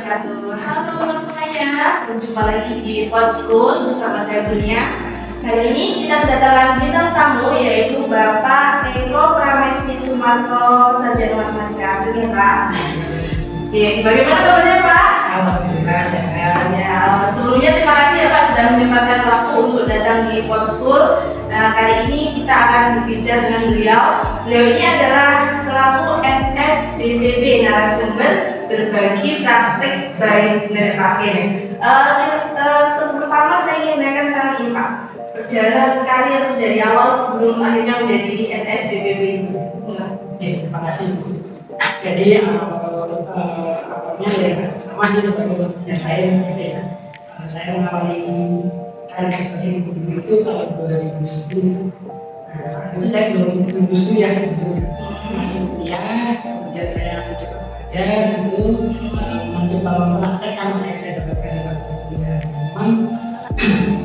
wabarakatuh. Halo teman-teman semuanya, berjumpa lagi di Pod School bersama saya Bunia. Kali ini kita kedatangan bintang tamu yaitu Bapak Eko Pramesti Sumarto, Sarjana Matematika. Benar Pak? Oke, bagaimana kabarnya Pak? Alhamdulillah sehat. Ya, sebelumnya terima kasih ya Pak sudah menyempatkan waktu untuk datang di Pod School. Nah, kali ini kita akan berbicara dengan beliau. Beliau ini adalah selaku NSBPB narasumber berbagi praktik baik dari pakai. Pertama saya ingin menanyakan kali ini Pak, perjalanan karir dari awal sebelum akhirnya menjadi NSBPB ini. Terima kasih Bu. Jadi awalnya ya sama sih seperti yang lain gitu ya. Saya mengawali karir sebagai guru itu tahun 2010. Nah, saat itu saya belum lulus kuliah sebetulnya, masih kuliah. Kemudian saya mencoba belajar gitu, mencoba mempraktekkan apa yang saya dapatkan di bangku kuliah. Memang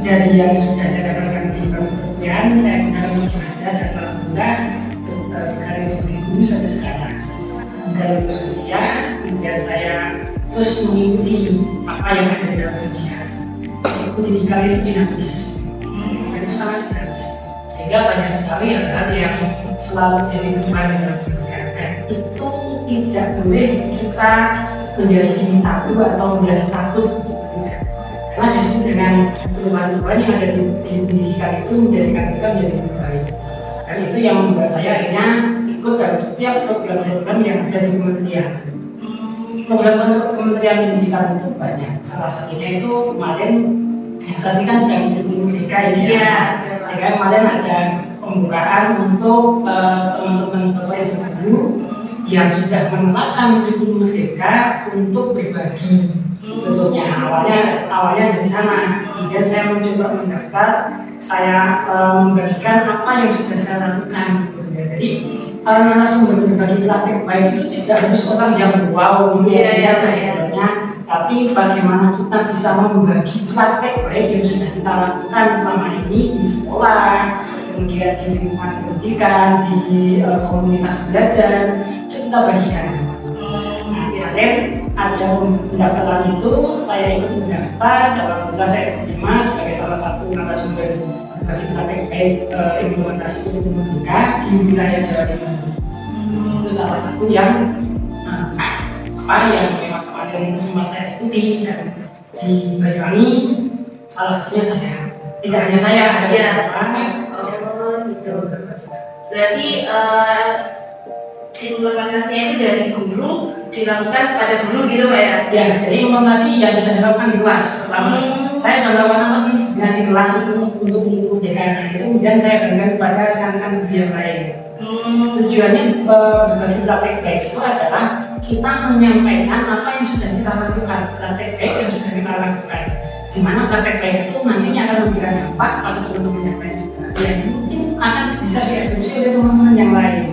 dari yang sudah saya dapatkan di bangku kuliah, saya mengalami belajar dan alhamdulillah karir sebagai guru sampai sekarang. Dari lulus kuliah, kemudian saya terus mengikuti apa yang ada di dalam pendidikan. Pendidikan itu dinamis, itu sangat dinamis, sehingga banyak sekali hal-hal yang selalu jadi pertimbangan dalam pendidikan. Dan itu tidak boleh kita menjadi tabu atau menjadi takut, karena justru dengan perubahan-perubahan yang ada di pendidikan itu menjadikan kita menjadi lebih baik. Dan itu yang membuat saya akhirnya ikut dalam setiap program-program yang ada di kementerian. Program Kementerian Pendidikan itu banyak. Salah satunya itu kemarin yang saat ini kan sedang menjadi merdeka ini ya. Sehingga kemarin ada pembukaan untuk teman-teman Bapak Ibu guru yang sudah menetapkan kurikulum merdeka untuk berbagi. Sebetulnya awalnya dari sana. Kemudian saya mencoba mendaftar, saya membagikan apa yang sudah saya lakukan. Jadi narasumber berbagi praktik baik itu tidak harus orang yang wow ini ya sebenarnya, tapi bagaimana kita bisa membagi praktik baik yang sudah kita lakukan selama ini di sekolah, kemudian di lingkungan pendidikan, di komunitas belajar, itu kita bagikan. Kemarin ada pendaftaran itu, saya ikut mendaftar, alhamdulillah saya diterima sebagai salah satu narasumber bagi praktek baik implementasi kurikulum merdeka di wilayah Jawa Timur. Itu salah satu yang yang memang kemarin sempat saya ikuti, dan di Banyuwangi salah satunya saya. Tidak hanya saya, ada beberapa. Gitu. Berarti implementasinya itu dari guru dilakukan kepada guru gitu Pak ya? Ya, jadi implementasi yang sudah dilakukan di kelas. Pertama, saya sudah melakukan apa sih sebenarnya di kelas itu untuk mendekatkan itu, kemudian saya berikan kepada rekan-rekan yang lain. Tujuannya berbagi praktek baik itu adalah kita menyampaikan apa yang sudah kita lakukan, praktek baik yang sudah kita lakukan. Di mana praktek baik itu nantinya akan memberikan dampak pada teman-teman yang lain juga. Dan mungkin akan bisa diadopsi oleh teman-teman yang lain.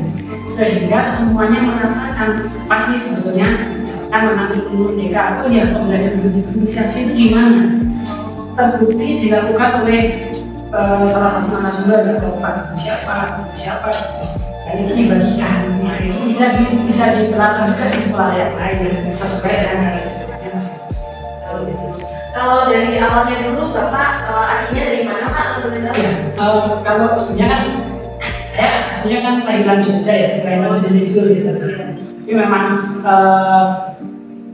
Sehingga semuanya merasakan pasti sebetulnya misalkan mengambil merdeka atau ya pembelajaran berdifferensiasi itu gimana, terbukti dilakukan oleh salah satu narasumber atau Pak siapa dan itu dibagikan. Nah itu bisa diterapkan juga di sekolah yang lain sesuai dengan yang masing-masing. Kalau dari awalnya dulu Bapak aslinya dari mana Pak? Ya, kalau sebenarnya kan saya aslinya kan kelahiran Jogja ya, kelahiran Jogja gitu. Tapi memang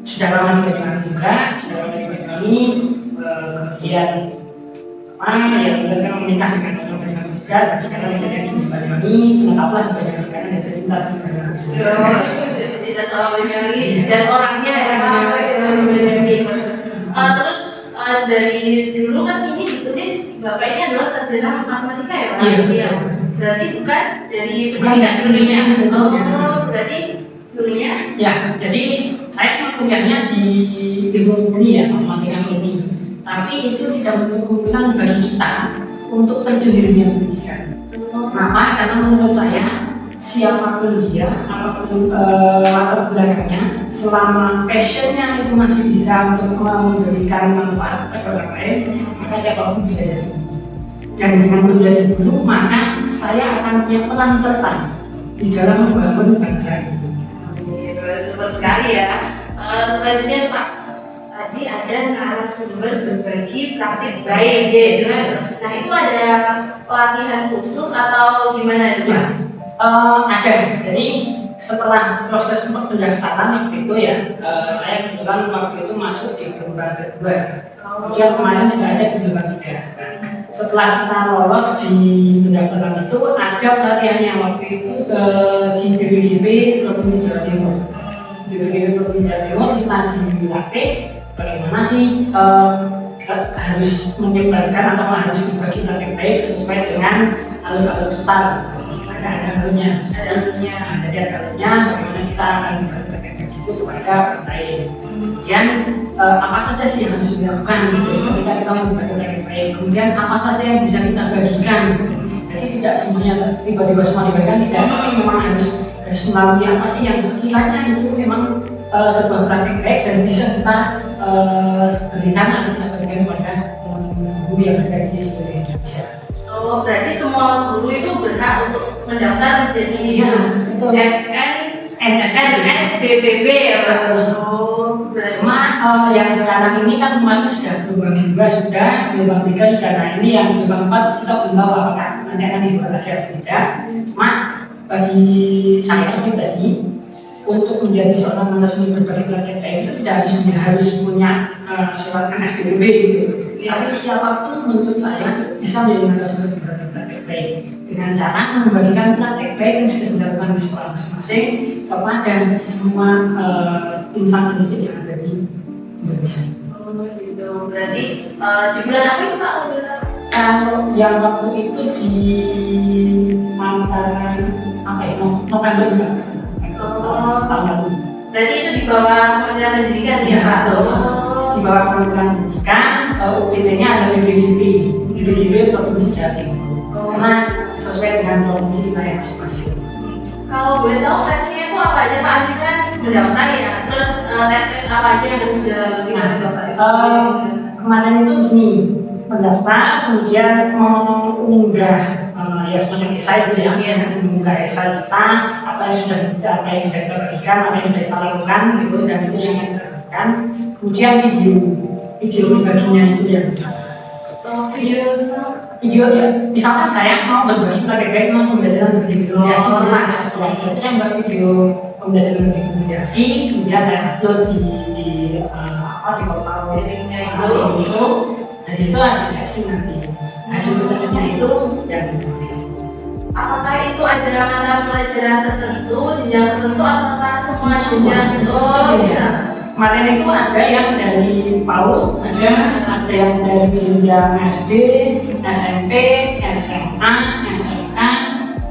sudah lama di Banyuwangi juga, sudah lama di Banyuwangi. Kemudian ya sekarang menikah dengan orang Banyuwangi juga, dan sekarang menikah di Banyuwangi, menetaplah di Banyuwangi karena jatuh cinta sama Banyuwangi. Jatuh cinta sama Banyuwangi dan orangnya emang Banyuwangi. Terus dari dulu kan ini ditulis Bapak ini adalah sarjana matematika ya Pak? Iya. Berarti bukan dari pendidikan dulunya. Berarti dulunya? Ya, jadi saya kuliahnya di ilmu murni ya, matematika murni. Tapi itu tidak menutup kemungkinan bagi kita untuk terjun di dunia pendidikan. Kenapa? Karena menurut saya siapapun dia, apapun latar belakangnya, selama passionnya itu masih bisa untuk memberikan manfaat kepada orang lain, maka siapapun bisa jadi. Dan dengan menjadi guru, maka saya akan punya peran serta di dalam membangun bangsa ini. Super sekali ya. Selanjutnya Pak, tadi ada narasumber berbagi praktik baik, ya, jelas. Nah itu ada pelatihan khusus atau gimana itu, Pak? Ada. Jadi setelah proses pendaftaran waktu itu ya, saya kebetulan waktu itu masuk di gelombang kedua. Kemudian kemarin sudah ada di gelombang 3. Setelah kita lolos di pendaftaran itu, ada pelatihannya waktu itu di BPGB Provinsi Jawa Timur. Di BPGB Provinsi Jawa Timur kita dilatih bagaimana sih harus menyebarkan atau harus berbagi praktik baik sesuai dengan alur-alur STAR. Ada alurnya, jadi ada alurnya bagaimana kita akan berbagi praktik baik itu kepada orang lain. Kemudian apa saja sih yang harus dilakukan ketika kita berbagi praktik baik. Kemudian apa saja yang bisa kita bagikan. Jadi tidak semuanya tiba-tiba semua dibagikan, tidak, tapi memang harus melalui apa sih yang sekiranya itu memang sebuah praktik baik dan bisa kita berikan atau kita berikan kepada guru yang ada di seluruh Indonesia. Oh, berarti semua guru itu berhak untuk mendaftar menjadi SN, SBPB ya, Pak? Oh, cuma yang sekarang ini kan kemarin sudah gelombang 2 sudah, gelombang 3 sudah, nah ini yang gelombang 4 kita belum tahu apakah nanti akan dibuat lagi atau tidak. Cuma bagi saya pribadi, untuk menjadi seorang narasumber berbagi praktik baik itu tidak harus punya surat SBPB gitu. Tapi siapapun menurut saya bisa menjadi narasumber berbagi praktik baik dengan cara membagikan praktik baik yang sudah dilakukan di sekolah masing-masing kepada semua insan pendidik yang ada di Indonesia. Oh gitu. Berarti di bulan apa itu, Pak? Kalau yang waktu itu di antara November juga. Tahun lalu. Berarti itu di bawah Kementerian Pendidikan ya, Pak? Di bawah Kementerian Pendidikan, UPT-nya ada BPGB Provinsi Jawa Timur. Karena sesuai dengan provinsi kita yang masing-masing. Kalau boleh tahu tesnya itu apa aja, Pak? Ini kan mendaftar ya, terus tes apa aja yang harus dilalui oleh Bapak? Kemarin itu gini, mendaftar, kemudian mengunggah ya semacam esai itu ya, mengunggah esai kita, apa yang sudah apa yang bisa kita bagikan, apa yang sudah kita lakukan gitu, dan itu yang kita lakukan. Kemudian video baginya itu ya. Video ya, misalkan saya mau berbagi praktik baik tentang pembelajaran berdifferensiasi kelas, jadi saya membuat video pembelajaran berdifferensiasi, kemudian saya upload di portal itu, dan itu ada seleksi nanti. Hasil seleksinya itu yang apakah itu ada mata pelajaran tertentu, jenjang tertentu, apakah semua jenjang itu bisa? Kemarin itu ada yang dari PAUD, ada yang dari jenjang SD, SMP, SMA, SMK,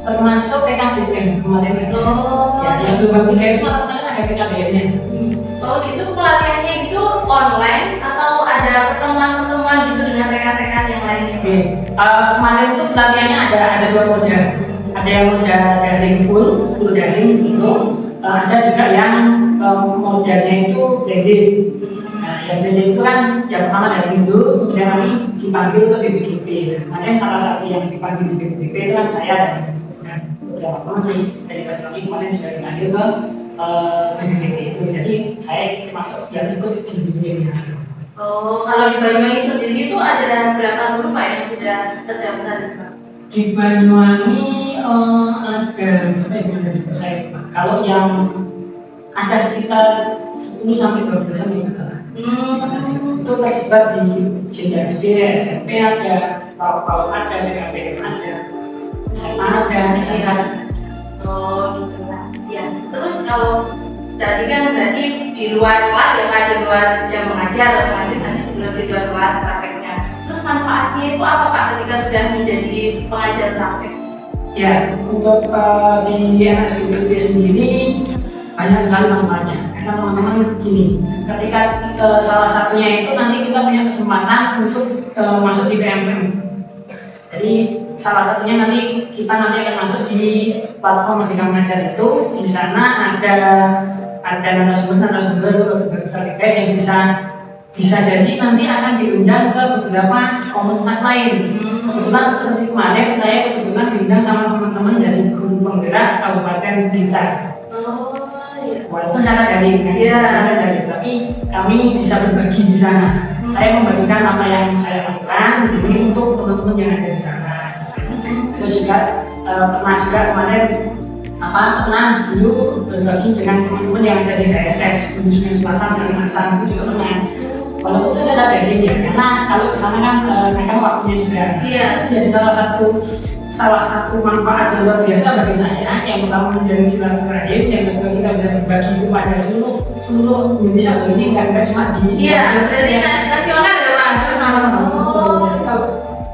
termasuk PKBM kemarin itu. Ya, yang gelombang 3 itu ada PKBM-nya. Oh gitu, pelatihannya itu online atau ada pertemuan-pertemuan gitu dengan rekan-rekan yang lainnya? Kemarin itu pelatihannya ada 2 moda. Ada yang moda daring full daring itu, ada juga yang modalnya itu blended. Nah, yang blended itu kan yang pertama daring dulu, kemudian nanti dipanggil ke BPGB. Makanya salah satu yang dipanggil di BPGB itu kan saya dan beberapa teman sih dari Banyuwangi kemarin sudah dipanggil ke BPGB itu. Jadi saya termasuk yang ikut di BPGB. Oh, kalau di Banyuwangi sendiri itu ada berapa guru, Pak, yang sudah terdaftar? Di Banyuwangi ada berapa saya? Kalau yang ada sekitar 10 sampai 12 yang masalah. Itu tersebar di jenjang SD, SMP ada, PAUD ada, PKBM ada, SMA ada, SMK. Oh gitu lah. Ya. Terus kalau tadi kan berarti di luar kelas ya, Pak, di luar jam mengajar, otomatis nanti di luar kelas prakteknya. Terus manfaatnya itu apa, Pak, ketika sudah menjadi pengajar praktek? Ya, untuk di NSBPB sendiri banyak sekali manfaatnya. Karena teman-teman gini, ketika salah satunya itu nanti kita punya kesempatan untuk masuk di PMM. Jadi salah satunya nanti kita akan masuk di platform Merdeka Mengajar itu. Di sana ada narasumber berbagai yang bisa jadi nanti akan diundang ke beberapa komunitas lain. Kebetulan seperti kemarin saya diundang sama teman-teman dari guru penggerak Kabupaten Blitar. iya. Walaupun secara daring, Iya. tapi kami bisa berbagi di sana. Saya membagikan apa yang saya lakukan di sini untuk teman-teman yang ada di sana. Terus juga pernah juga kemarin pernah dulu berbagi dengan teman-teman yang ada di KSS Gunung Selatan dan Kalimantan itu juga pernah. Walaupun itu secara daring ya, karena kalau di sana kan mereka waktunya juga. Iya. Jadi salah satu manfaat yang luar biasa bagi saya yang pertama menjadi silaturahim, yang kedua kita bisa berbagi kepada seluruh Indonesia ini nggak cuma di Iya, berarti nasional ya Pak?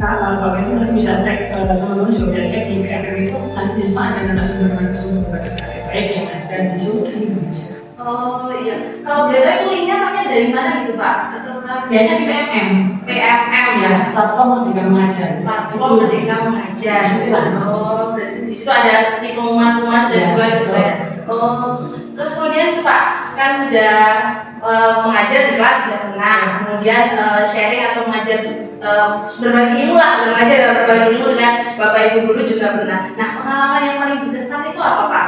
Kalau itu bisa cek, teman-teman juga bisa cek di PRM itu nanti di sana ada narasumber baik yang ada di seluruh Indonesia. Oh iya, kalau biasanya itu linknya namanya dari mana gitu Pak? Atau Biasanya di PMM. PMM ya? Platform Merdeka Mengajar. Platform Merdeka Mengajar. Itulah. Oh, berarti di situ ada seperti pengumuman-pengumuman dan juga gitu ya? Oh, terus kemudian itu Pak, kan sudah mengajar di kelas sudah pernah, kemudian sharing atau mengajar berbagi ilmu lah, mengajar berbagi ilmu dengan Bapak Ibu guru juga pernah. Nah, pengalaman yang paling berkesan itu apa Pak?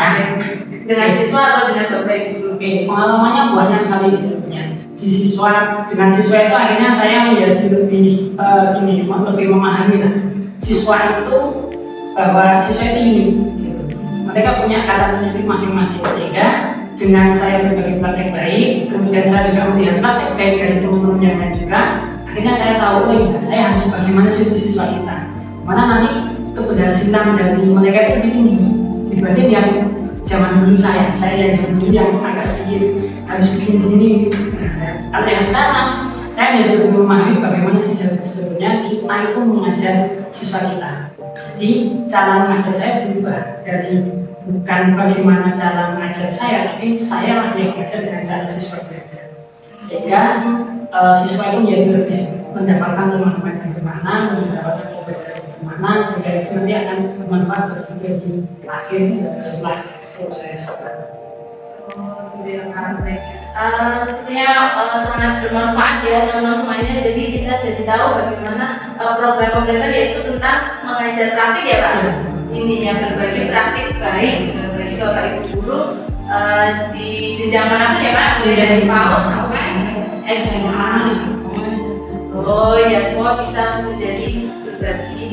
Dengan siswa atau dengan Bapak Ibu guru? Oke, pengalamannya banyak sekali sebetulnya. Dengan siswa itu akhirnya saya menjadi lebih lebih memahami lah. Siswa itu bahwa siswa itu unik. Gitu. Mereka punya karakteristik masing-masing sehingga dengan saya berbagi praktek baik, kemudian saya juga melihat praktek baik dari teman-teman yang lain juga, akhirnya saya tahu, oh iya, saya harus bagaimana siswa kita. Mana nanti keberhasilan dari mereka itu lebih tinggi dibanding yang zaman dulu saya yang dulu yang agak sedikit harus begini. Kalau yang sekarang saya menjadi lebih memahami bagaimana sebetulnya kita itu mengajar siswa kita. Jadi cara mengajar saya berubah dari bukan bagaimana cara mengajar saya, tapi saya lah yang mengajar dengan cara siswa belajar. Sehingga siswa itu menjadi lebih mendapatkan teman-teman yang bagaimana, mendapatkan kebiasaan bagaimana, sehingga itu nanti akan bermanfaat bagi dia di akhir setelah selesai sekolah. Sepertinya sangat bermanfaat ya teman-teman semuanya. Jadi kita jadi tahu bagaimana program pemerintah yaitu tentang mengajar praktik ya Pak. Intinya berbagi praktik baik bagi Bapak Ibu guru di jenjang manapun ya Pak, mulai dari PAUD sampai SMA. Oh ya, semua bisa menjadi berbagi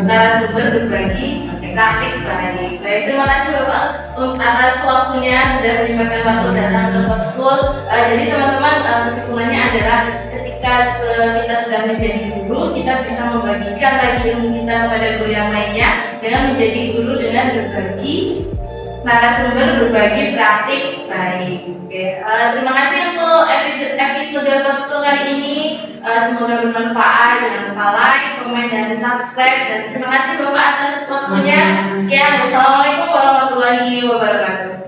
narasumber berbagi praktik baik. Baik, terima kasih Bapak atas waktunya sudah menyempatkan waktu datang ke Pod School. Jadi teman-teman, kesimpulannya adalah ketika kita sudah menjadi guru, kita bisa membagikan lagi ilmu kita kepada guru yang lainnya dengan menjadi guru dengan berbagi narasumber, berbagi praktik baik. Oke, terima kasih untuk episode Pod School kali ini. Semoga bermanfaat. Jangan lupa like, komen, dan subscribe. Dan terima kasih Bapak atas waktunya. Sekian, wassalamualaikum warahmatullahi wabarakatuh.